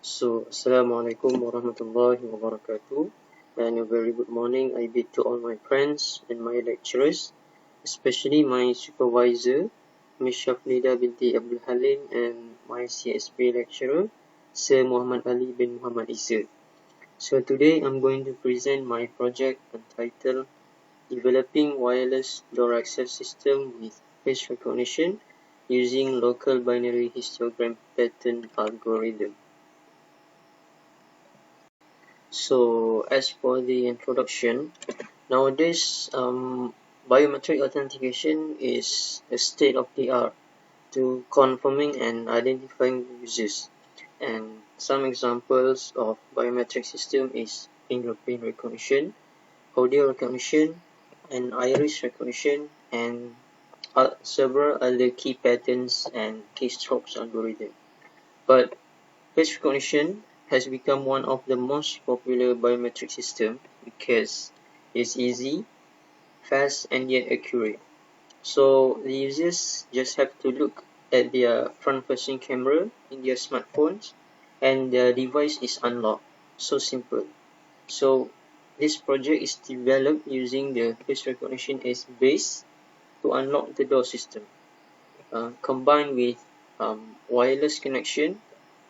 Assalamualaikum warahmatullahi wabarakatuh, and a very good morning I bid to all my friends and my lecturers, especially my supervisor, Ms. Shafnida binti Abdul Halim, and my CSP lecturer, Sir Muhammad Ali bin Muhammad Isa. So today I'm going to present my project entitled Developing Wireless Door Access System with Face Recognition using Local Binary Histogram Pattern Algorithm. So as for the introduction, nowadays biometric authentication is a state of the art to confirming and identifying users. And some examples of biometric system is fingerprint recognition, audio recognition, and iris recognition, and several other key patterns and keystrokes algorithm. But face recognition has become one of the most popular biometric systems because it's easy, fast, and yet accurate. So the users just have to look at their front-facing camera in their smartphones and their device is unlocked. So simple. So this project is developed using the face recognition as base to unlock the door system, combined with wireless connection.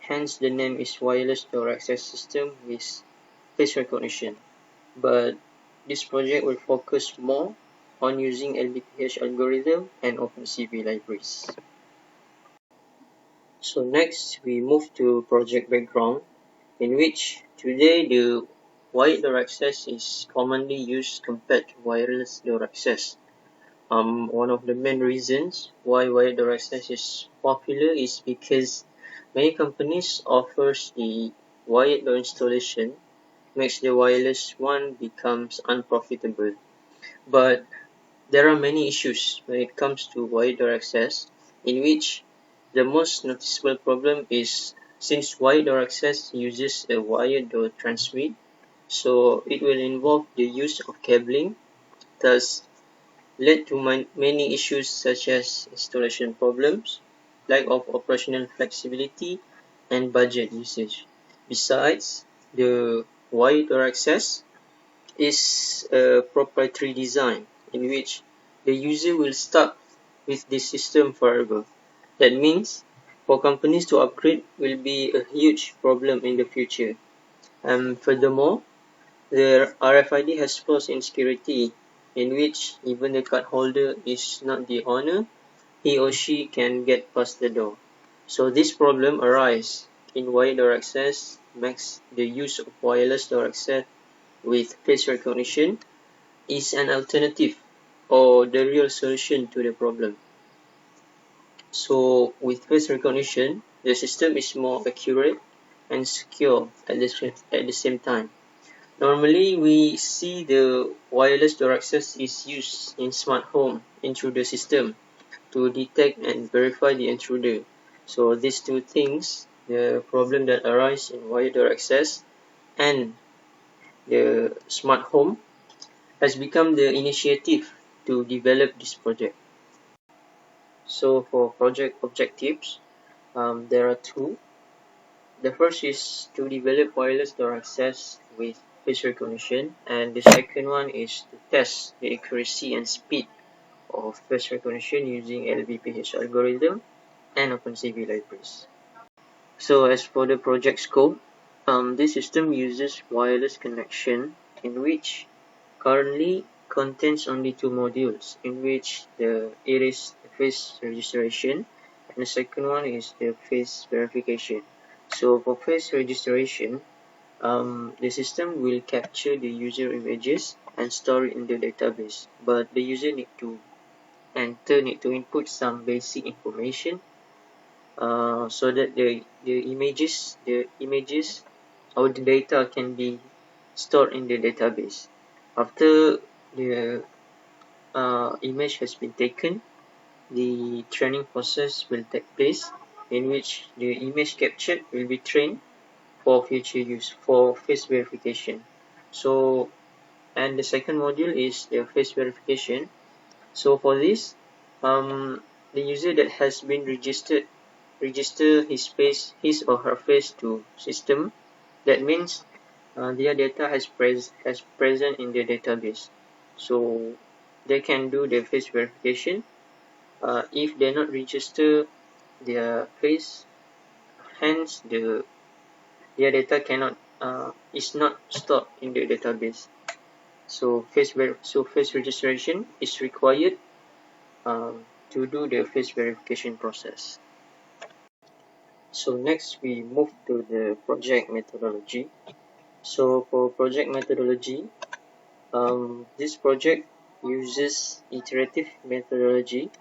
Hence the name is Wireless Door Access System with face recognition. But this project will focus more on using LBPH algorithm and OpenCV libraries. So next we move to project background, in which today the wired door access is commonly used compared to wireless door access. One of the main reasons why wired door access is popular is because many companies offers the wired door installation, makes the wireless one becomes unprofitable. But there are many issues when it comes to wired door access, in which the most noticeable problem is since wired door access uses a wired door transmit, so it will involve the use of cabling, thus led to many issues such as installation problems, lack of operational flexibility, and budget usage. Besides, the wired door access is a proprietary design in which the user will stuck with this system forever. That means for companies to upgrade will be a huge problem in the future. And furthermore, the RFID has flaws in security, in which even the card holder is not the owner, he or she can get past the door. So this problem arises in wired door access makes the use of wireless door access with face recognition is an alternative or the real solution to the problem. So with face recognition, the system is more accurate and secure at the same time. Normally, we see the wireless door access is used in smart home intruder system to detect and verify the intruder. So these two things, the problem that arise in wired door access and the smart home, has become the initiative to develop this project. So for project objectives, there are two. The first is to develop wireless door access with face recognition, and the second one is to test the accuracy and speed of face recognition using LBPH algorithm and OpenCV libraries. So as for the project scope, this system uses wireless connection, in which currently contains only two modules, in which it is the face registration and the second one is the face verification. So for face registration, the system will capture the user images and store it in the database, but the user need to input some basic information so that the images or the data can be stored in the database. After the image has been taken, the training process will take place, in which the image captured will be trained for future use for face verification. So, and the second module is the face verification. So for this, the user that has been registered register his or her face to system. That means their data has present in the database, so they can do the face verification. If they not register their face, hence their data cannot is not stored in the database. So face registration is required to do the face verification process. So next we move to the project methodology. So for project methodology, this project uses iterative methodology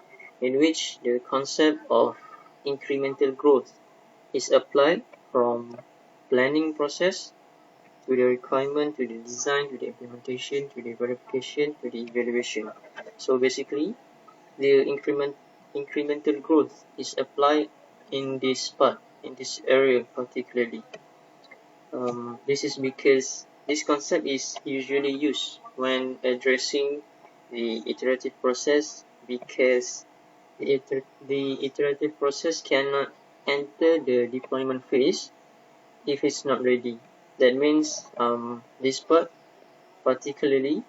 in which the concept of incremental growth is applied from planning process to the requirement, to the design, to the implementation, to the verification, to the evaluation. So basically, the incremental growth is applied in this part, in this area particularly. This is because this concept is usually used when addressing the iterative process, because the iterative process cannot enter the deployment phase if it's not ready. That means this part particularly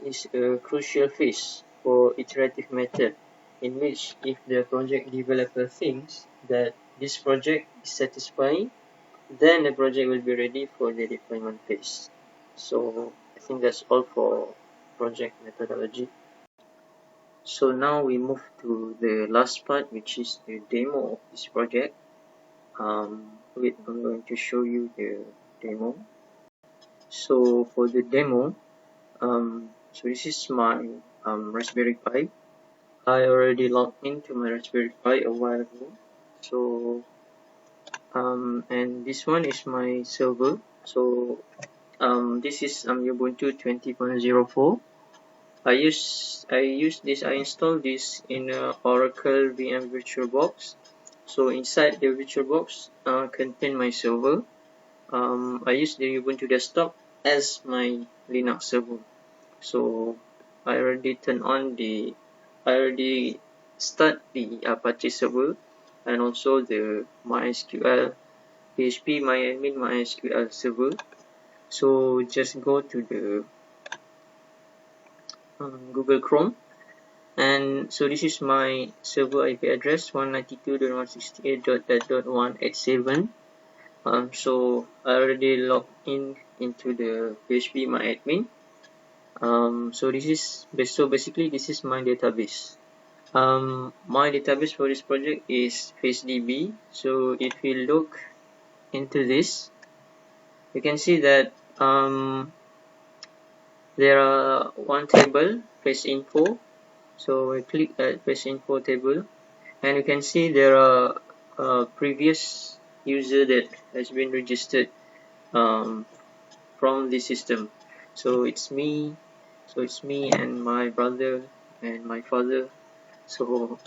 is a crucial phase for iterative method, in which if the project developer thinks that this project is satisfying, then the project will be ready for the deployment phase. So I think that's all for project methodology. So now we move to the last part, which is the demo of this project. I'm going to show you the demo. So for the demo, so this is my Raspberry Pi. I already logged into my Raspberry Pi a while ago. So and this one is my server. So this is Ubuntu 20.04. I installed this in a Oracle VM VirtualBox. So inside the VirtualBox contain my server. I use the Ubuntu desktop as my Linux server. So I already start the Apache server and also the MySQL PHP MyAdmin MySQL server. So just go to the Google Chrome, and so this is my server IP address 192.168.8.187. So I already logged into the PHP MyAdmin. So basically this is my database. My database for this project is FaceDB. So if you look into this, you can see that there are one table, face info. So we click at face info table, and you can see there are previous user that has been registered from the system. So it's me and my brother and my father. So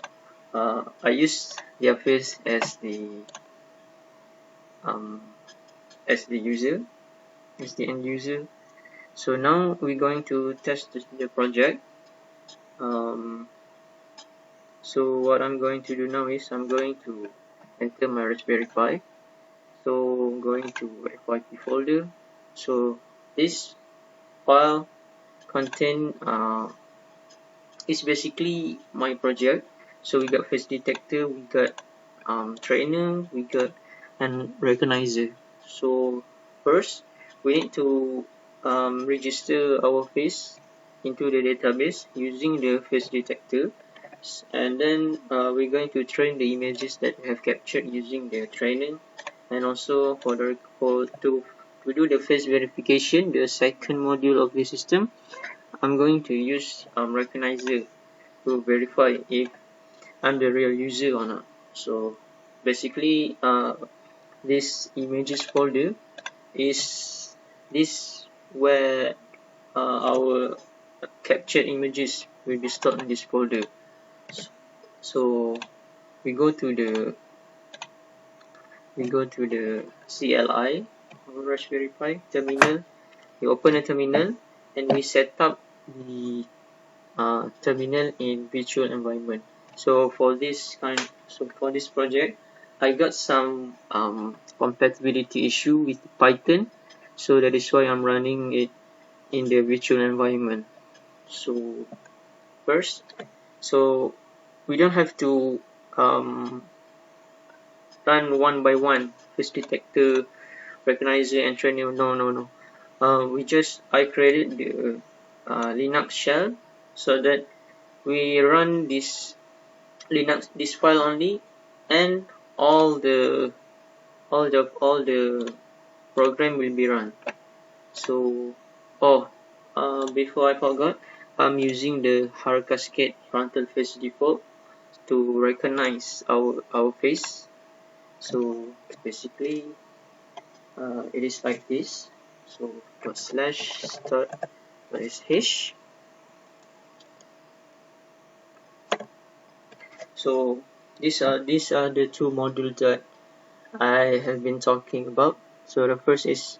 I use their face as the user, as the end user. So now we're going to test the project. So what I'm going to do now is I'm going to enter my Raspberry Pi. So I'm going to FYP folder. So this file contain is basically my project. So we got face detector, we got trainer, we got and recognizer. So first we need to register our face into the database using the face detector, and then we're going to train the images that we have captured using the training, and also to do the face verification, the second module of the system, I'm going to use recognizer to verify if I'm the real user or not. So basically this images folder is this where our captured images will be stored in this folder. So we go to the CLI Raspberry Pi terminal. We open a terminal and we set up the terminal in virtual environment. So for this project, I got some compatibility issue with Python, so that is why I'm running it in the virtual environment. So first, so we don't have to run one by one face detector, recognizer, and trainer. No. I created the Linux shell so that we run this file only, and all the program will be run. So before I forgot, I'm using the Har Cascade frontal face default to recognize our face. So basically it is like this. So /start /h. So these are the two modules that I have been talking about. So the first is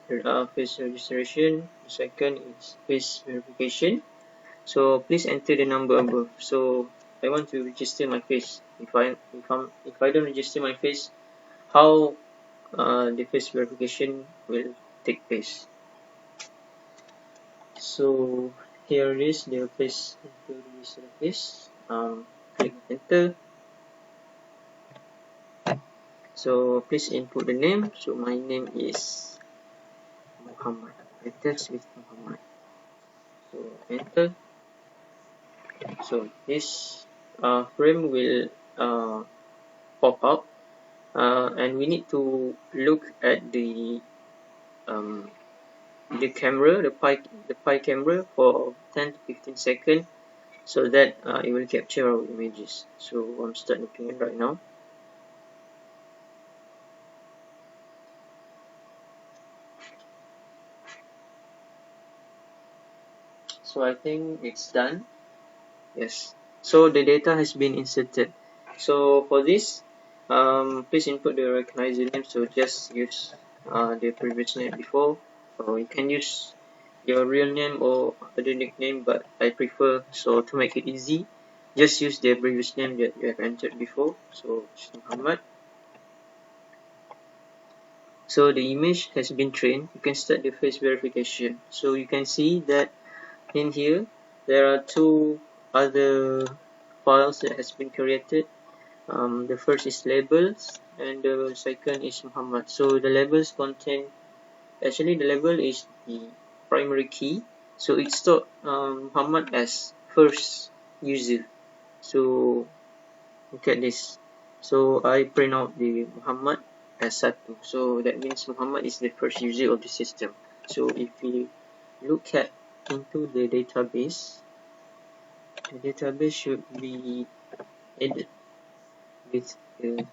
face registration, the second is face verification. So please enter the number above. So I want to register my face. If I don't register my face, how the face verification will take place? So here it is, the face to register the face. Click enter. So please input the name. So my name is Muhammad. I test with Muhammad. So enter. So this frame will pop up, and we need to look at the camera, the Pi camera for 10 to 15 seconds, so that it will capture our images. So I'm start looking at right now. So I think it's done. Yes. So the data has been inserted. So for this, please input the recognizer name. So just use the previous name before, or you can use your real name or other nickname, but I prefer, so to make it easy, just use the previous name that you have entered before. So it's Muhammad. So the image has been trained. You can start the face verification. So you can see that in here there are two other files that has been created. The first is labels and the second is Muhammad. So the labels contain, actually the label is the primary key, so it stored Muhammad as first user. So look at this. So I print out the Muhammad as satu. So that means Muhammad is the first user of the system. So if we look at into the database should be added with the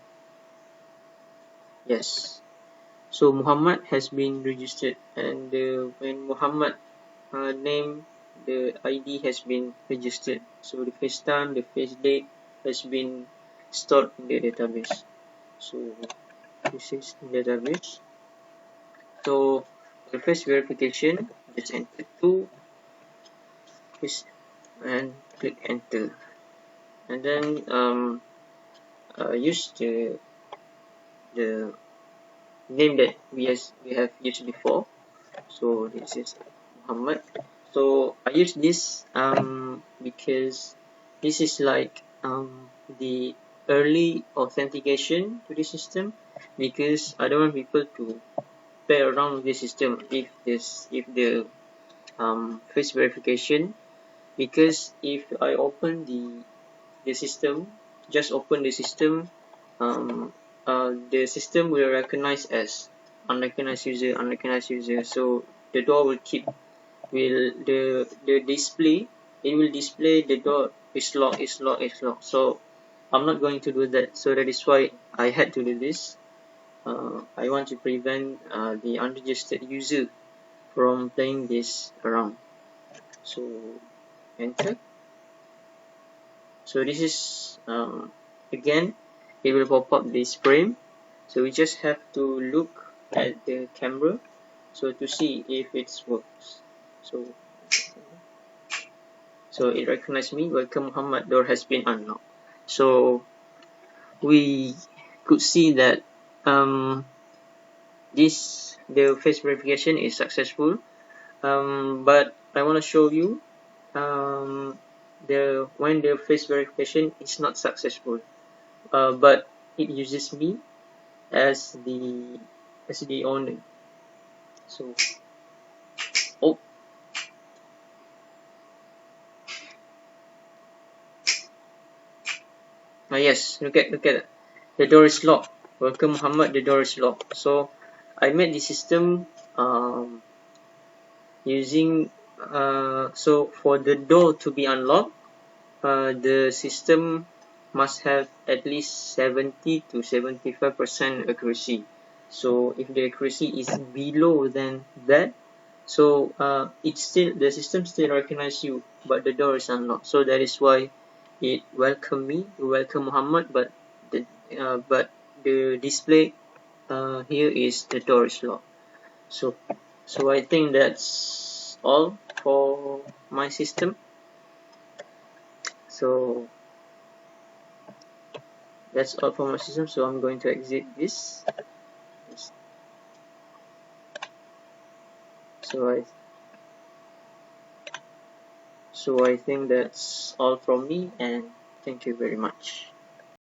yes. So Muhammad has been registered, and when Muhammad name, the ID has been registered. So the face time, the face date has been stored in the database. So this is the database. So the face verification, just enter 2 and click enter, and then use the name that we have used before. So this is Muhammad. So I use this because this is like the early authentication to the system, because I don't want people to play around with the system if the face verification, because if I open the system, just open the system, the system will recognize as unrecognized user. So the door will display, it will display the door is locked. So I'm not going to do that. So that is why I had to do this. I want to prevent the unregistered user from playing this around. So enter. So this is again, it will pop up this frame. So we just have to look at the camera, so to see if it works. So it recognized me. Welcome Muhammad, door has been unlocked. So we could see that the face verification is successful, but I want to show you when the face verification is not successful, but it uses me as the owner. So yes, look at that. The door is locked. Welcome Muhammad, the door is locked. So I made the system using so for the door to be unlocked, the system must have at least 70 to 75% accuracy. So if the accuracy is below than that, so the system still recognize you, but the door is unlocked. So that is why it welcome me, welcome Muhammad, but the display here is the door is locked. So I think that's all for my system. So that's all for my system. So I'm going to exit this. So I think that's all from me, and thank you very much.